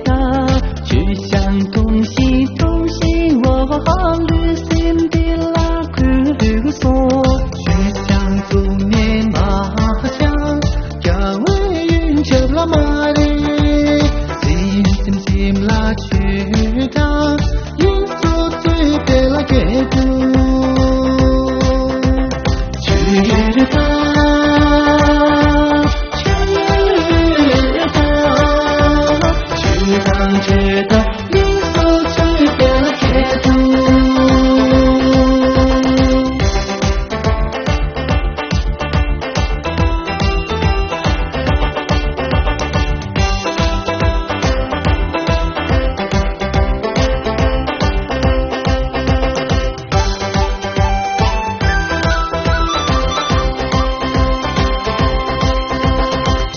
道，去向东西，东西我旅行的拉库索，去向中年马乡，要为云车拉马里，sim拉去他，因所最别拉给不，去他。知道你所去的铁路，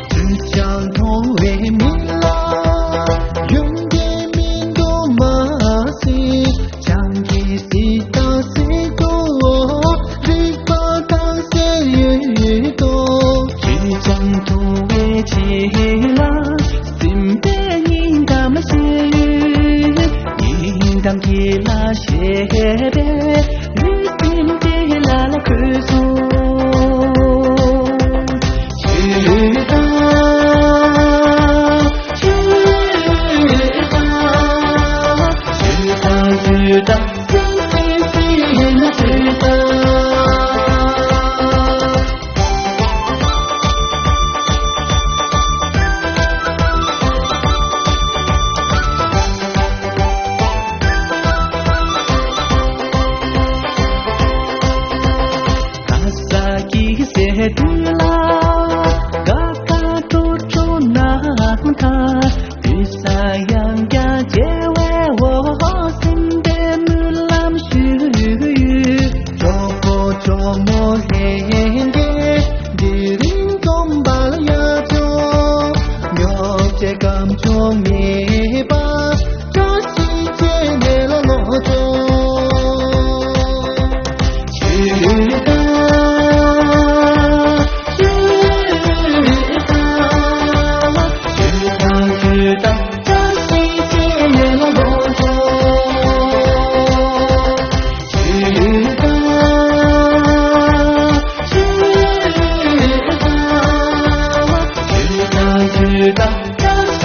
只想同为民了。当提拉谢别，旅行的拉拉克索，知道，知道，知道，心里知道。Itulah kakak tujuh nangka disayang ya cewek wah sinde mulam syu joko jomo henge diring tombal ya jo nyo je kam jo me ba jo si je ne lo lo jo知道。